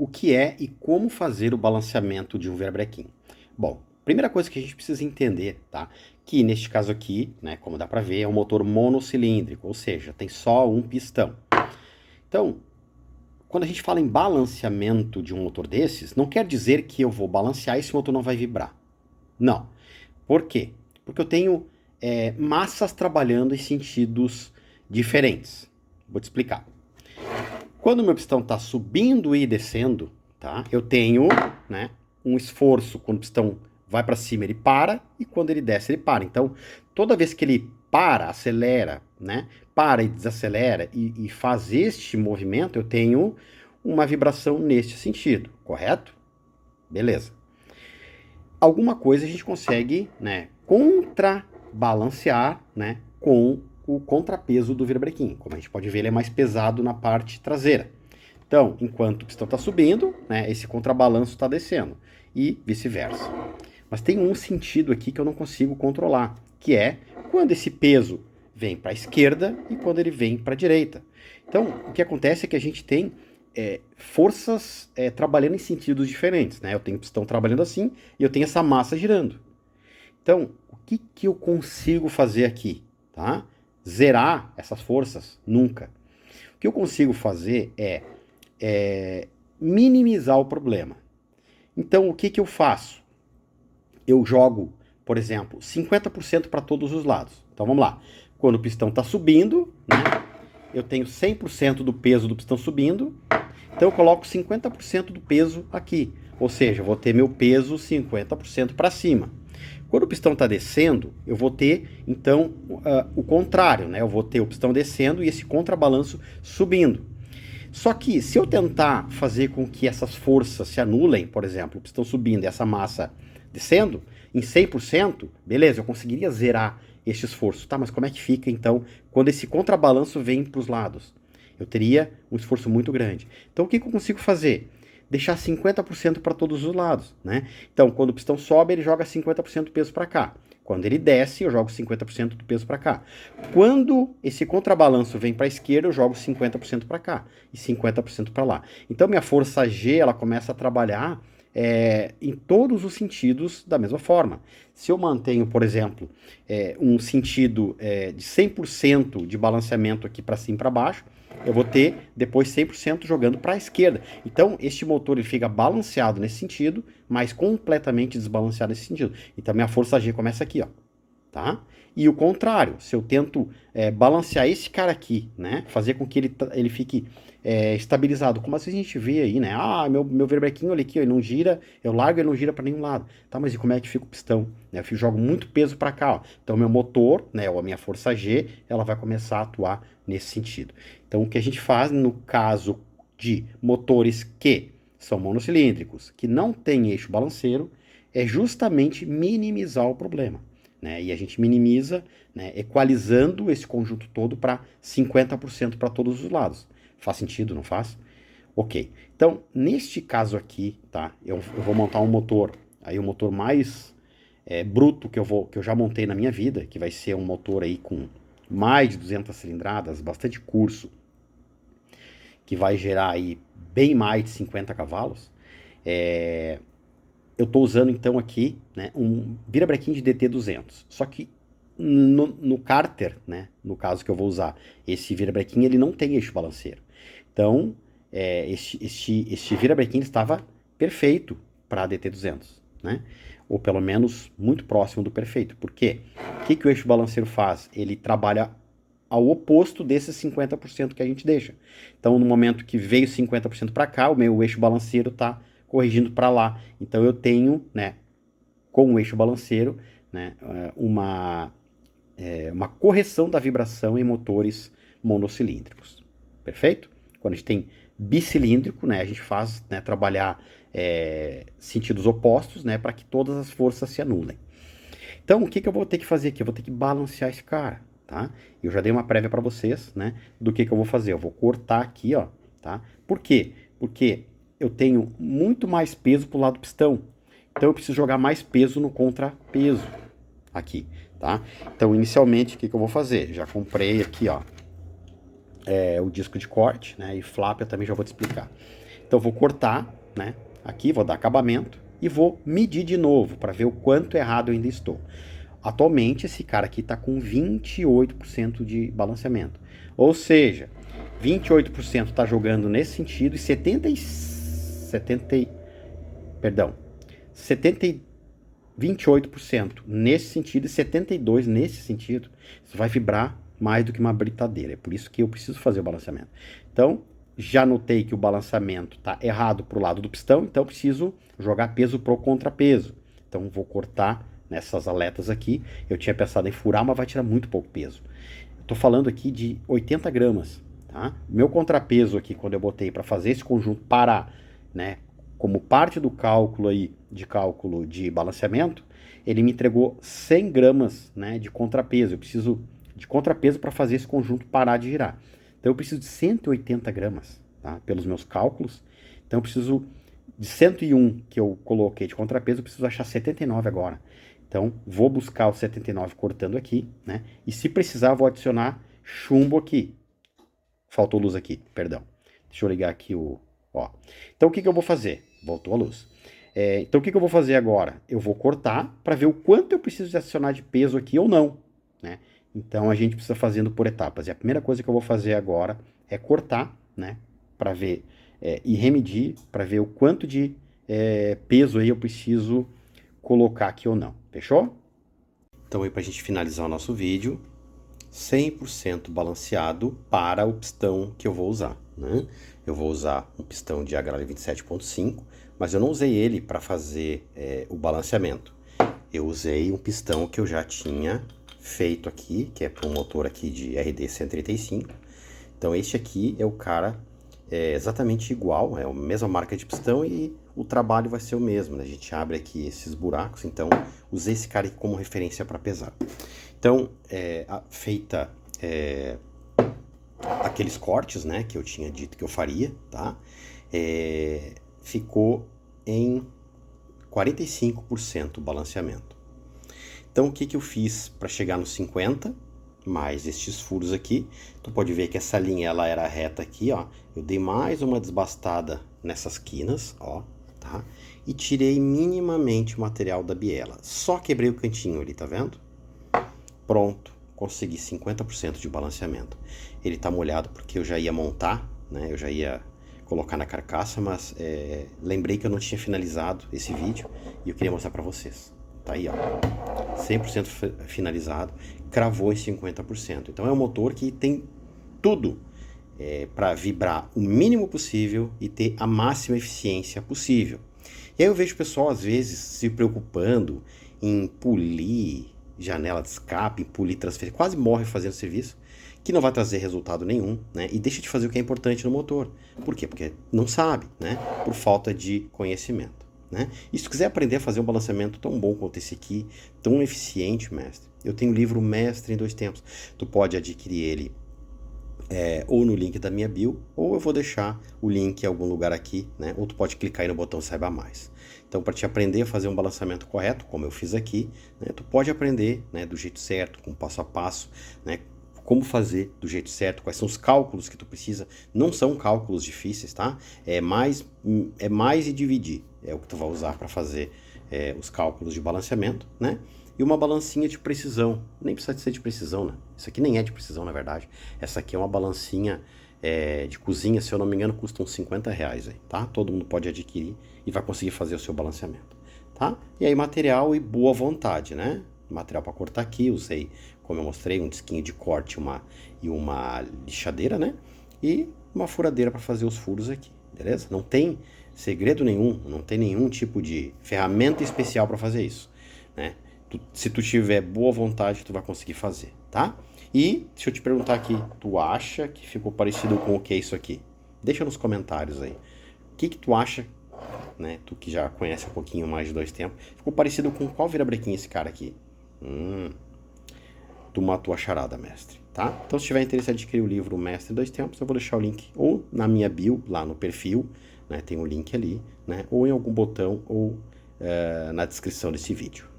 o que é e como fazer o balanceamento de um virabrequim. Bom, primeira coisa que a gente precisa entender, tá? Que neste caso aqui, né, como dá para ver, é um motor monocilíndrico, ou seja, tem só um pistão. Então, quando a gente fala em balanceamento de um motor desses, não quer dizer que eu vou balancear e esse motor não vai vibrar. Não. Por quê? Porque eu tenho massas trabalhando em sentidos diferentes. Vou te explicar. Quando o meu pistão está subindo e descendo, tá? Eu tenho, né, um esforço. Quando o pistão vai para cima, ele para, e quando ele desce, ele para. Então, toda vez que ele para, acelera, né, para e desacelera e faz este movimento, eu tenho uma vibração neste sentido, correto? Beleza. Alguma coisa a gente consegue, né, contrabalancear, né, com o contrapeso do virabrequim. Como a gente pode ver, ele é mais pesado na parte traseira. Então, enquanto o pistão está subindo, né, esse contrabalanço está descendo e vice-versa. Mas tem um sentido aqui que eu não consigo controlar, que é quando esse peso vem para a esquerda e quando ele vem para a direita. Então, o que acontece é que a gente tem forças trabalhando em sentidos diferentes, né? Eu tenho o pistão trabalhando assim e eu tenho essa massa girando. Então, o que eu consigo fazer aqui? Tá? Zerar essas forças? Nunca. O que eu consigo fazer é minimizar o problema. Então, o que eu faço? Eu jogo, por exemplo, 50% para todos os lados. Então, vamos lá. Quando o pistão está subindo, né, eu tenho 100% do peso do pistão subindo, então eu coloco 50% do peso aqui. Ou seja, eu vou ter meu peso 50% para cima. Quando o pistão está descendo, eu vou ter, então, o contrário, né? Eu vou ter o pistão descendo e esse contrabalanço subindo. Só que se eu tentar fazer com que essas forças se anulem, por exemplo, o pistão subindo e essa massa descendo, em 100%, beleza, eu conseguiria zerar este esforço. Tá, mas como é que fica, então, quando esse contrabalanço vem para os lados? Eu teria um esforço muito grande. Então, o que eu consigo fazer? Deixar 50% para todos os lados, né? Então, quando o pistão sobe, ele joga 50% do peso para cá. Quando ele desce, eu jogo 50% do peso para cá. Quando esse contrabalanço vem para a esquerda, eu jogo 50% para cá e 50% para lá. Então, minha força G ela começa a trabalhar em todos os sentidos da mesma forma. Se eu mantenho, por exemplo, um sentido de 100% de balanceamento aqui para cima e para baixo, eu vou ter depois 100% jogando para a esquerda. Então, este motor ele fica balanceado nesse sentido, mas completamente desbalanceado nesse sentido. Então, minha força G começa aqui, ó, tá? E o contrário, se eu tento balancear esse cara aqui, né, fazer com que ele fique estabilizado, como às vezes a gente vê aí, né, meu virabrequim, olha aqui, ó, ele não gira, eu largo, ele não gira para nenhum lado, tá, mas e como é que fica o pistão? Né, eu jogo muito peso para cá, ó. Então meu motor, né, ou a minha força G, ela vai começar a atuar nesse sentido. Então o que a gente faz no caso de motores que são monocilíndricos, que não têm eixo balanceiro, é justamente minimizar o problema. Né? E a gente minimiza, né, equalizando esse conjunto todo para 50% para todos os lados. Faz sentido, não faz? Ok. Então, neste caso aqui, tá, eu vou montar um motor, aí o motor mais bruto que eu já montei na minha vida, que vai ser um motor aí com mais de 200 cilindradas, bastante curso, que vai gerar aí bem mais de 50 cavalos. Eu estou usando então aqui, né, um virabrequim de DT200. Só que no cárter, né, no caso que eu vou usar, esse virabrequim ele não tem eixo balanceiro. Então, este virabrequim estava perfeito para DT200, né? Ou pelo menos muito próximo do perfeito. Por quê? O que o eixo balanceiro faz? Ele trabalha ao oposto desses 50% que a gente deixa. Então, no momento que veio 50% para cá, o meu eixo balanceiro está corrigindo para lá. Então, eu tenho, né, com o eixo balanceiro, né, uma correção da vibração em motores monocilíndricos. Perfeito? Quando a gente tem bicilíndrico, né, a gente faz, né, trabalhar sentidos opostos, né, para que todas as forças se anulem. Então, o que eu vou ter que fazer aqui? Eu vou ter que balancear esse cara, tá? Eu já dei uma prévia para vocês, né, do que eu vou fazer. Eu vou cortar aqui, ó, tá? Por quê? Porque eu tenho muito mais peso pro lado do pistão. Então, eu preciso jogar mais peso no contrapeso aqui, tá? Então, inicialmente, o que eu vou fazer? Já comprei aqui, ó, o disco de corte, né, e flap eu também já vou te explicar. Então eu vou cortar, né? Aqui, vou dar acabamento e vou medir de novo para ver o quanto errado eu ainda estou. Atualmente esse cara aqui está com 28% de balanceamento. Ou seja, 28% está jogando nesse sentido e 28% nesse sentido e 72% nesse sentido. Isso vai vibrar mais do que uma britadeira. É por isso que eu preciso fazer o balanceamento. Então, já notei que o balanceamento está errado para o lado do pistão, então eu preciso jogar peso pro contrapeso. Então, vou cortar nessas aletas aqui. Eu tinha pensado em furar, mas vai tirar muito pouco peso. Estou falando aqui de 80 gramas. Tá? Meu contrapeso aqui, quando eu botei para fazer esse conjunto parar, né, como parte do cálculo aí, de cálculo de balanceamento, ele me entregou 100 gramas, né, de contrapeso. Eu preciso de contrapeso para fazer esse conjunto parar de girar. Então eu preciso de 180 gramas, tá, pelos meus cálculos. Então eu preciso de 101 que eu coloquei de contrapeso, eu preciso achar 79 agora. Então vou buscar o 79 cortando aqui, né, e se precisar vou adicionar chumbo aqui. Faltou luz aqui, perdão. Deixa eu ligar aqui o... Ó. Então o que eu vou fazer? Voltou a luz. Então o que eu vou fazer agora? Eu vou cortar para ver o quanto eu preciso de adicionar de peso aqui ou não, né? Então a gente precisa fazendo por etapas. E a primeira coisa que eu vou fazer agora é cortar, né? Para ver e remedir, para ver o quanto de peso aí eu preciso colocar aqui ou não. Fechou? Então aí para a gente finalizar o nosso vídeo, 100% balanceado para o pistão que eu vou usar, né? Eu vou usar um pistão de agrale 27.5, mas eu não usei ele para fazer o balanceamento. Eu usei um pistão que eu já tinha feito aqui, que é para um motor aqui de RD 135. Então este aqui é o cara exatamente igual, é a mesma marca de pistão e o trabalho vai ser o mesmo, né? A gente abre aqui esses buracos, então usei esse cara aqui como referência para pesar. Então, feita aqueles cortes, né, que eu tinha dito que eu faria, tá? Ficou em 45% o balanceamento. Então, o que eu fiz para chegar nos 50%, mais estes furos aqui? Tu pode ver que essa linha, ela era reta aqui, ó. Eu dei mais uma desbastada nessas quinas, ó, tá? E tirei minimamente o material da biela. Só quebrei o cantinho ali, tá vendo? Pronto, consegui 50% de balanceamento. Ele tá molhado porque eu já ia montar, né? Eu já ia colocar na carcaça, mas lembrei que eu não tinha finalizado esse vídeo e eu queria mostrar para vocês. Tá aí, ó, 100% finalizado, cravou em 50%. Então é um motor que tem tudo para vibrar o mínimo possível e ter a máxima eficiência possível. E aí eu vejo o pessoal às vezes se preocupando em polir janela de escape, polir transferência, quase morre fazendo serviço, que não vai trazer resultado nenhum, né? E deixa de fazer o que é importante no motor. Por quê? Porque não sabe, né? Por falta de conhecimento, né? E se tu quiser aprender a fazer um balanceamento tão bom quanto esse aqui, tão eficiente, mestre, eu tenho o livro Mestre em 2 Tempos. Tu pode adquirir ele ou no link da minha bio, ou eu vou deixar o link em algum lugar aqui, né? Ou tu pode clicar aí no botão Saiba Mais. Então, para te aprender a fazer um balanceamento correto, como eu fiz aqui, né, tu pode aprender, né, do jeito certo, com passo a passo, né, como fazer do jeito certo, quais são os cálculos que tu precisa. Não são cálculos difíceis, tá? É mais e dividir, é o que tu vai usar para fazer os cálculos de balanceamento, né? E uma balancinha de precisão, nem precisa de ser de precisão, né? Isso aqui nem é de precisão, na verdade. Essa aqui é uma balancinha de cozinha, se eu não me engano, custa uns 50 reais aí, tá? Todo mundo pode adquirir e vai conseguir fazer o seu balanceamento, tá? E aí material e boa vontade, né? Material para cortar aqui, usei, como eu mostrei, um disquinho de corte e uma lixadeira, né? E uma furadeira para fazer os furos aqui, beleza? Não tem segredo nenhum, não tem nenhum tipo de ferramenta especial para fazer isso, né? Se tu tiver boa vontade, tu vai conseguir fazer, tá? E se eu te perguntar aqui, tu acha que ficou parecido com o que é isso aqui? Deixa nos comentários aí. O que tu acha, né? Tu que já conhece um pouquinho mais de 2 Tempos, ficou parecido com qual virabrequim esse cara aqui? Tu matou a charada, mestre, tá? Então se tiver interesse em adquirir o livro Mestre em 2 Tempos, eu vou deixar o link ou na minha bio, lá no perfil, né? Tem o link ali, né? Ou em algum botão ou na descrição desse vídeo.